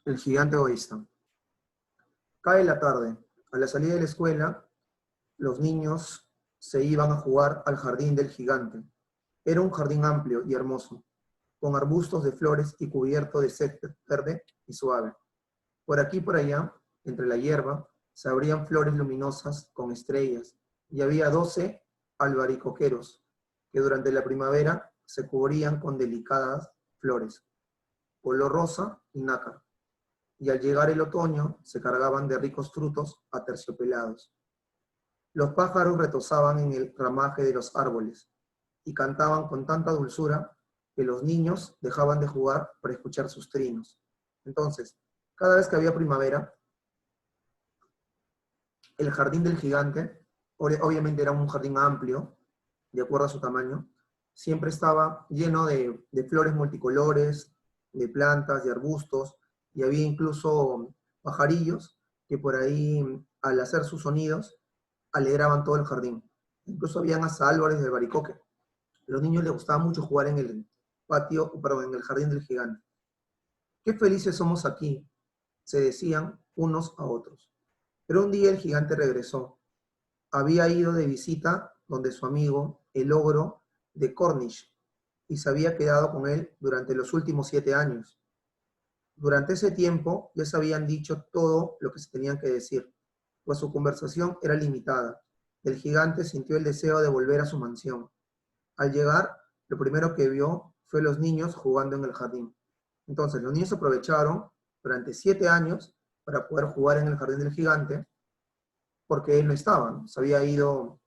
El gigante egoísta. Cae la tarde. A la salida de la escuela, los niños se iban a jugar al jardín del gigante. Era un jardín amplio y hermoso, con arbustos de flores y cubierto de césped verde y suave. Por aquí y por allá, entre la hierba, se abrían flores luminosas con estrellas, y había 12 albaricoqueros, que durante la primavera se cubrían con delicadas flores, color rosa y nácar, y al llegar el otoño se cargaban de ricos frutos aterciopelados. Los pájaros retozaban en el ramaje de los árboles y cantaban con tanta dulzura que los niños dejaban de jugar para escuchar sus trinos. Entonces, cada vez que había primavera, el jardín del gigante, obviamente era un jardín amplio, de acuerdo a su tamaño, siempre estaba lleno de flores multicolores, de plantas, de arbustos, y había incluso pajarillos que por ahí, al hacer sus sonidos, alegraban todo el jardín. Incluso habían hasta árboles de albaricoque. A los niños les gustaba mucho jugar en el en el jardín del gigante. Qué felices somos aquí, se decían unos a otros. Pero un día el gigante regresó. Había ido de visita donde su amigo, el ogro de Cornish, y se había quedado con él durante los últimos 7 años. Durante ese tiempo ya se habían dicho todo lo que se tenían que decir, pues su conversación era limitada. El gigante sintió el deseo de volver a su mansión. Al llegar, lo primero que vio fue los niños jugando en el jardín. Entonces, los niños aprovecharon durante 7 años para poder jugar en el jardín del gigante, porque él no estaba, ¿no? Se había ido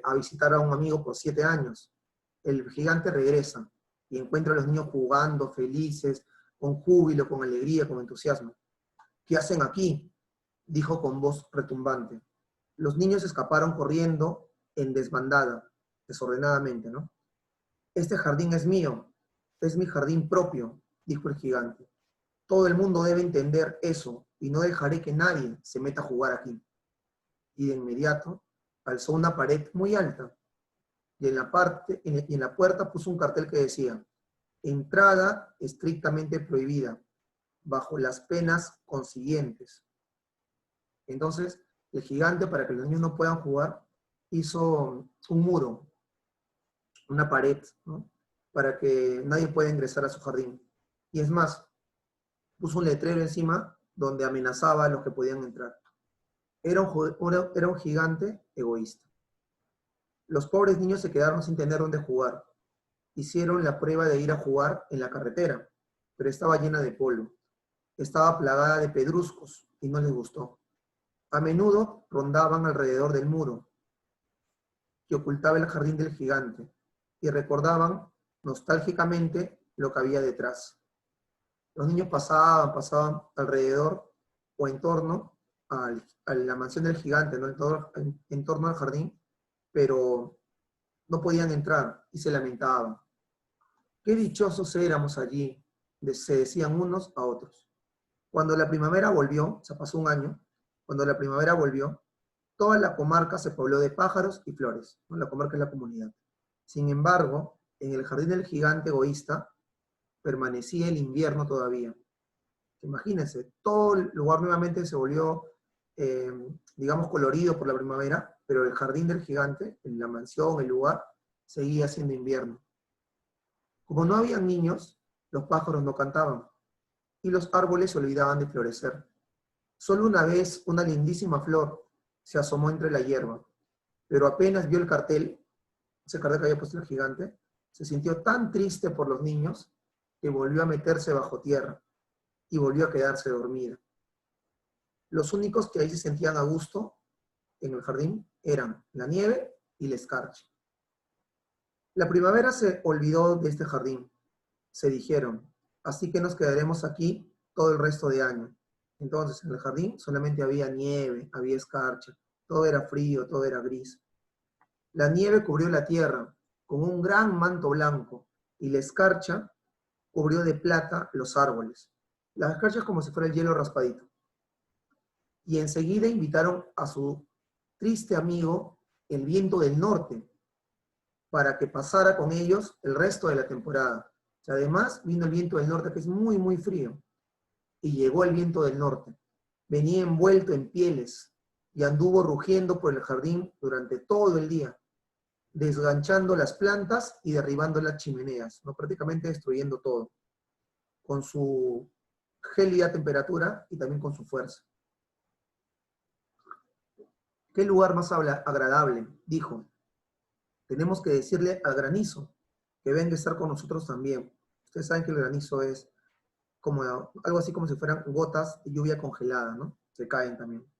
a visitar a un amigo por 7 años. El gigante regresa y encuentra a los niños jugando, felices, con júbilo, con alegría, con entusiasmo. ¿Qué hacen aquí?, dijo con voz retumbante. Los niños escaparon corriendo en desbandada, desordenadamente, ¿no? Este jardín es mío, es mi jardín propio, dijo el gigante. Todo el mundo debe entender eso y no dejaré que nadie se meta a jugar aquí. Y de inmediato alzó una pared muy alta y en la puerta puso un cartel que decía: entrada estrictamente prohibida, bajo las penas consiguientes. Entonces, el gigante, para que los niños no puedan jugar, hizo un muro, una pared, ¿no?, para que nadie pueda ingresar a su jardín. Y es más, puso un letrero encima donde amenazaba a los que podían entrar. Era un gigante egoísta. Los pobres niños se quedaron sin tener dónde jugar. Hicieron la prueba de ir a jugar en la carretera, pero estaba llena de polvo. Estaba plagada de pedruscos y no les gustó. A menudo rondaban alrededor del muro que ocultaba el jardín del gigante y recordaban nostálgicamente lo que había detrás. Los niños pasaban alrededor o en torno a la mansión del gigante, ¿no?, en torno al jardín, pero no podían entrar y se lamentaban. Qué dichosos éramos allí, se decían unos a otros. Cuando la primavera volvió, se pasó un año, cuando la primavera volvió, toda la comarca se pobló de pájaros y flores, ¿no? La comarca es la comunidad. Sin embargo, en el jardín del gigante egoísta permanecía el invierno todavía. Imagínense, todo el lugar nuevamente se volvió, digamos, colorido por la primavera, pero el jardín del gigante, en la mansión, el lugar, seguía siendo invierno. Como no habían niños, los pájaros no cantaban y los árboles se olvidaban de florecer. Solo una vez una lindísima flor se asomó entre la hierba, pero apenas vio el cartel, ese cartel que había puesto el gigante, se sintió tan triste por los niños que volvió a meterse bajo tierra y volvió a quedarse dormida. Los únicos que ahí se sentían a gusto en el jardín eran la nieve y la escarcha. La primavera se olvidó de este jardín. Se dijeron: así que nos quedaremos aquí todo el resto de año. Entonces, en el jardín solamente había nieve, había escarcha, todo era frío, todo era gris. La nieve cubrió la tierra con un gran manto blanco y la escarcha cubrió de plata los árboles. La escarcha es como si fuera el hielo raspadito. Y enseguida invitaron a su triste amigo, el viento del norte, para que pasara con ellos el resto de la temporada. O sea, además vino el viento del norte, que es muy, muy frío. y llegó el viento del norte. Venía envuelto en pieles y anduvo rugiendo por el jardín durante todo el día, desganchando las plantas y derribando las chimeneas, ¿no? Prácticamente destruyendo todo, con su gélida temperatura y también con su fuerza. ¿Qué lugar más agradable? Dijo. Tenemos que decirle al granizo que venga a estar con nosotros también. Ustedes saben que el granizo es como algo así como si fueran gotas de lluvia congelada, ¿no? Se caen también.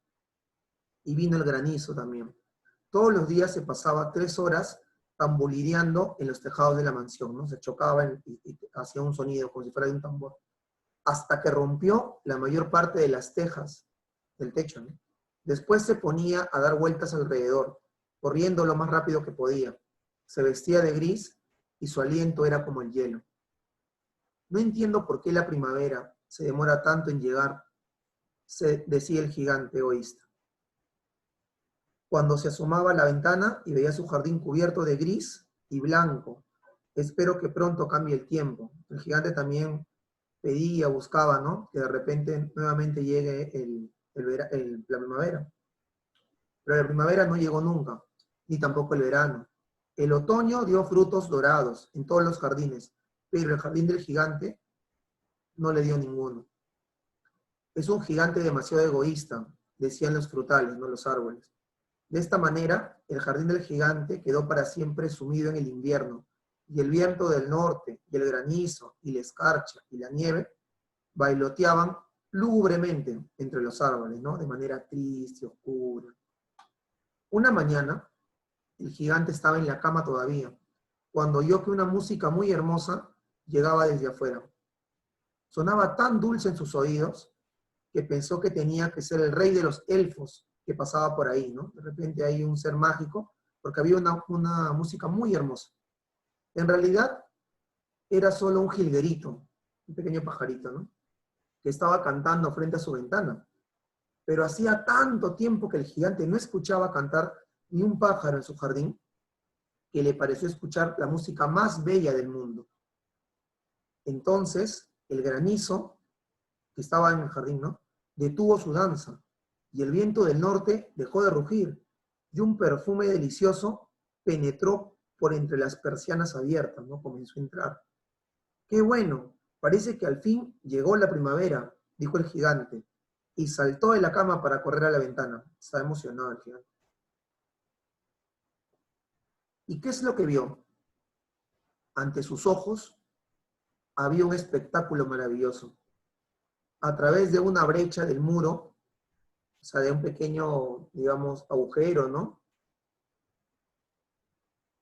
Y vino el granizo también. Todos los días se pasaba 3 horas tamborileando en los tejados de la mansión, ¿no? Se chocaba y hacía un sonido como si fuera de un tambor. Hasta que rompió la mayor parte de las tejas del techo, ¿no? Después se ponía a dar vueltas alrededor, corriendo lo más rápido que podía. Se vestía de gris y su aliento era como el hielo. No entiendo por qué la primavera se demora tanto en llegar, decía el gigante egoísta. Cuando se asomaba a la ventana y veía su jardín cubierto de gris y blanco. Espero que pronto cambie el tiempo. El gigante también pedía, buscaba, ¿no? Que de repente nuevamente llegue la primavera. Pero la primavera no llegó nunca, ni tampoco el verano. El otoño dio frutos dorados en todos los jardines, pero el jardín del gigante no le dio ninguno. Es un gigante demasiado egoísta, decían los frutales, no los árboles. De esta manera, el jardín del gigante quedó para siempre sumido en el invierno, y el viento del norte, y el granizo, y la escarcha, y la nieve, bailoteaban lúgubremente entre los árboles, ¿no? De manera triste, oscura. Una mañana, el gigante estaba en la cama todavía, cuando oyó que una música muy hermosa llegaba desde afuera. Sonaba tan dulce en sus oídos que pensó que tenía que ser el rey de los elfos que pasaba por ahí, ¿no? De repente hay un ser mágico, porque había una música muy hermosa. En realidad, era solo un jilguerito, un pequeño pajarito, ¿no? Que estaba cantando frente a su ventana. Pero hacía tanto tiempo que el gigante no escuchaba cantar ni un pájaro en su jardín, que le pareció escuchar la música más bella del mundo. Entonces, el granizo, que estaba en el jardín, ¿no? Detuvo su danza, y el viento del norte dejó de rugir, y un perfume delicioso penetró por entre las persianas abiertas, ¿no? Comenzó a entrar. ¡Qué bueno! Parece que al fin llegó la primavera, dijo el gigante, y saltó de la cama para correr a la ventana. Estaba emocionado el gigante. ¿Y qué es lo que vio? Ante sus ojos había un espectáculo maravilloso. A través de una brecha del muro, o sea, de un pequeño, digamos, agujero, ¿no?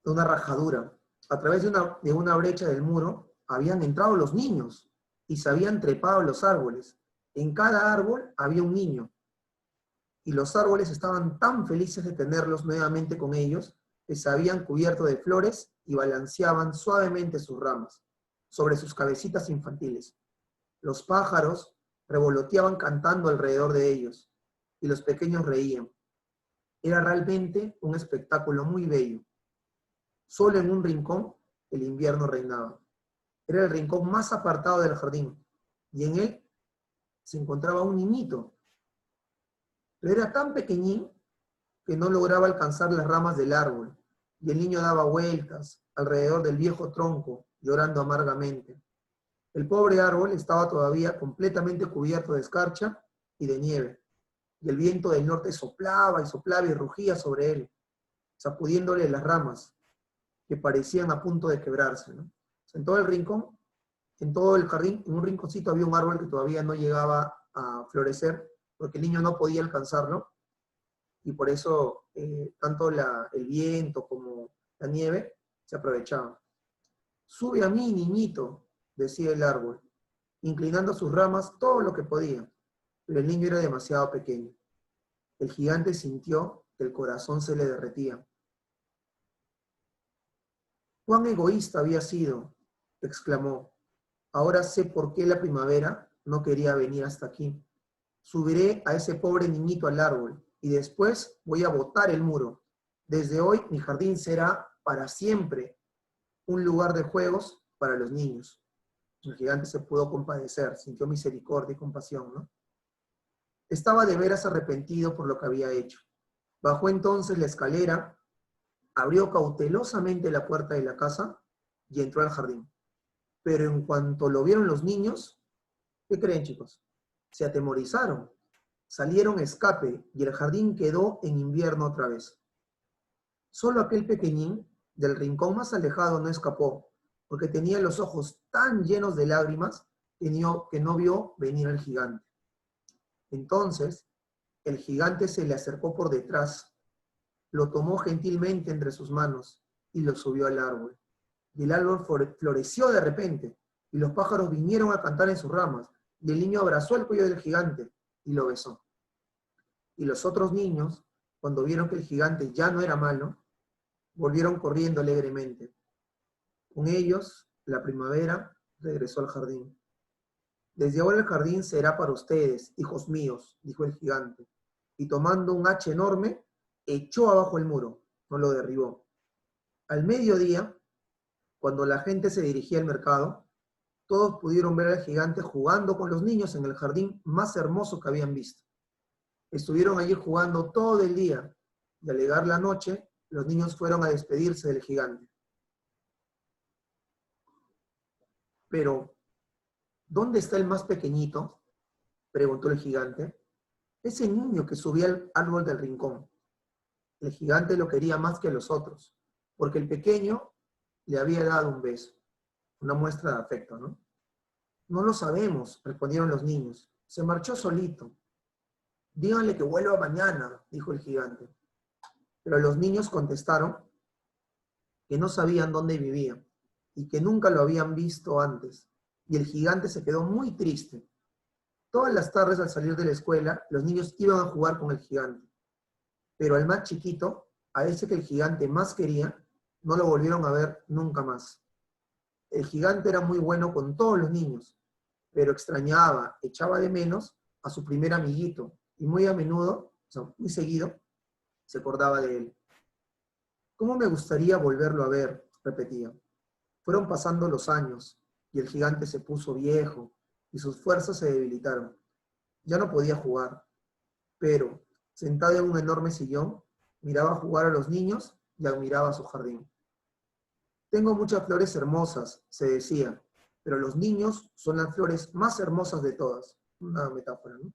De una rajadura. A través de una brecha del muro habían entrado los niños y se habían trepado los árboles. En cada árbol había un niño. Y los árboles estaban tan felices de tenerlos nuevamente con ellos que se habían cubierto de flores y balanceaban suavemente sus ramas sobre sus cabecitas infantiles. Los pájaros revoloteaban cantando alrededor de ellos y los pequeños reían. Era realmente un espectáculo muy bello. Solo en un rincón el invierno reinaba. Era el rincón más apartado del jardín y en él se encontraba un niñito. Pero era tan pequeñín que no lograba alcanzar las ramas del árbol y el niño daba vueltas alrededor del viejo tronco, llorando amargamente. El pobre árbol estaba todavía completamente cubierto de escarcha y de nieve, y el viento del norte soplaba y rugía sobre él, sacudiéndole las ramas, que parecían a punto de quebrarse, ¿no? En todo el rincón, en todo el jardín, en un rinconcito había un árbol que todavía no llegaba a florecer, porque el niño no podía alcanzarlo, y por eso tanto el viento como la nieve se aprovechaban. Sube a mí, niñito, decía el árbol, inclinando sus ramas todo lo que podía, pero el niño era demasiado pequeño. El gigante sintió que el corazón se le derretía. ¡Cuán egoísta había sido!, exclamó. Ahora sé por qué la primavera no quería venir hasta aquí. Subiré a ese pobre niñito al árbol y después voy a botar el muro. Desde hoy mi jardín será para siempre un lugar de juegos para los niños. El gigante se pudo compadecer, sintió misericordia y compasión, ¿no? Estaba de veras arrepentido por lo que había hecho. Bajó entonces la escalera, abrió cautelosamente la puerta de la casa y entró al jardín. Pero en cuanto lo vieron los niños, ¿qué creen, chicos? Se atemorizaron, salieron a escape y el jardín quedó en invierno otra vez. Solo aquel pequeñín del rincón más alejado no escapó, porque tenía los ojos tan llenos de lágrimas que no vio venir al gigante. Entonces, el gigante se le acercó por detrás, lo tomó gentilmente entre sus manos y lo subió al árbol. Y el árbol floreció de repente, y los pájaros vinieron a cantar en sus ramas, y el niño abrazó el cuello del gigante y lo besó. Y los otros niños, cuando vieron que el gigante ya no era malo, volvieron corriendo alegremente. Con ellos, la primavera regresó al jardín. Desde ahora el jardín será para ustedes, hijos míos, dijo el gigante, y tomando un hacha enorme, echó abajo el muro, no lo derribó. Al mediodía, cuando la gente se dirigía al mercado, todos pudieron ver al gigante jugando con los niños en el jardín más hermoso que habían visto. Estuvieron allí jugando todo el día, y al llegar la noche, los niños fueron a despedirse del gigante. Pero, ¿dónde está el más pequeñito?, preguntó el gigante. Ese niño que subía al árbol del rincón. El gigante lo quería más que los otros, porque el pequeño le había dado un beso, una muestra de afecto, ¿no? No lo sabemos, respondieron los niños. Se marchó solito. Díganle que vuelva mañana, dijo el gigante. Pero los niños contestaron que no sabían dónde vivía y que nunca lo habían visto antes. Y el gigante se quedó muy triste. Todas las tardes al salir de la escuela, los niños iban a jugar con el gigante. Pero al más chiquito, a ese que el gigante más quería, no lo volvieron a ver nunca más. El gigante era muy bueno con todos los niños, pero extrañaba, echaba de menos a su primer amiguito, y muy a menudo, o sea, muy seguido, se acordaba de él. ¿Cómo me gustaría volverlo a ver?, repetía. Fueron pasando los años, y el gigante se puso viejo, y sus fuerzas se debilitaron. Ya no podía jugar, pero, sentado en un enorme sillón, miraba jugar a los niños y admiraba su jardín. Tengo muchas flores hermosas, se decía, pero los niños son las flores más hermosas de todas. Una metáfora, ¿no?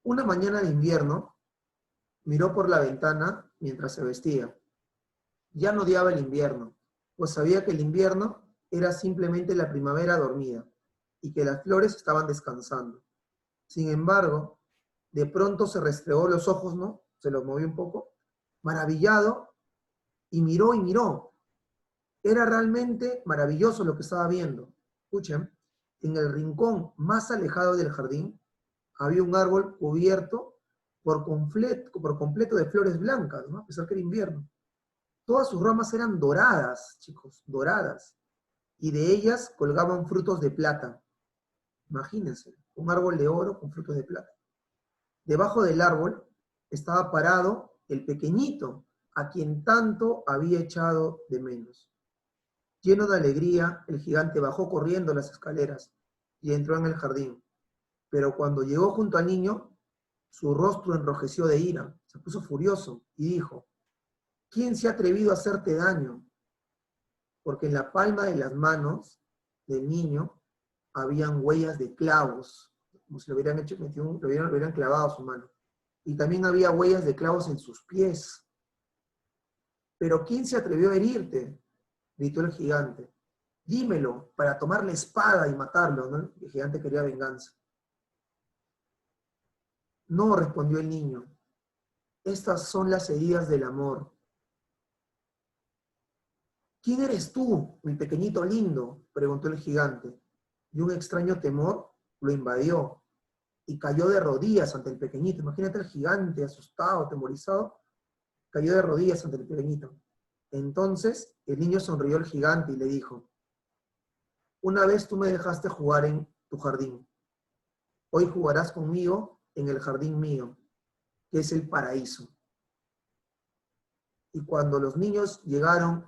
Una mañana de invierno, miró por la ventana mientras se vestía. Ya no odiaba el invierno, pues sabía que el invierno era simplemente la primavera dormida y que las flores estaban descansando. Sin embargo, de pronto se restregó los ojos, ¿no? Se los movió un poco, maravillado, y miró y miró. Era realmente maravilloso lo que estaba viendo. Escuchen, en el rincón más alejado del jardín había un árbol cubierto por completo de flores blancas, ¿no? A pesar que era invierno. Todas sus ramas eran doradas, chicos, doradas, y de ellas colgaban frutos de plata. Imagínense, un árbol de oro con frutos de plata. Debajo del árbol estaba parado el pequeñito, a quien tanto había echado de menos. Lleno de alegría, el gigante bajó corriendo las escaleras y entró en el jardín. Pero cuando llegó junto al niño, su rostro enrojeció de ira, se puso furioso y dijo: ¿quién se ha atrevido a hacerte daño? Porque en la palma de las manos del niño habían huellas de clavos, como si lo hubieran hecho, lo hubieran clavado a su mano. Y también había huellas de clavos en sus pies. ¿Pero quién se atrevió a herirte?, gritó el gigante. Dímelo, para tomar la espada y matarlo, ¿no? El gigante quería venganza. No, respondió el niño. Estas son las heridas del amor. ¿Quién eres tú, mi pequeñito lindo?, preguntó el gigante. Y un extraño temor lo invadió y cayó de rodillas ante el pequeñito. Imagínate al gigante asustado, atemorizado, cayó de rodillas ante el pequeñito. Entonces el niño sonrió al gigante y le dijo: una vez tú me dejaste jugar en tu jardín. Hoy jugarás conmigo en el jardín mío, que es el paraíso. Y cuando los niños llegaron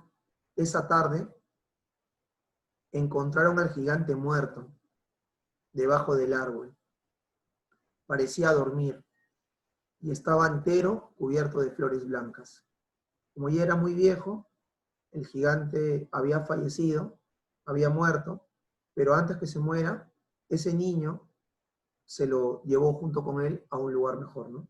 esa tarde, encontraron al gigante muerto debajo del árbol. Parecía dormir y estaba entero cubierto de flores blancas. Como ya era muy viejo, el gigante había fallecido, había muerto, pero antes que se muera, ese niño se lo llevó junto con él a un lugar mejor, ¿no?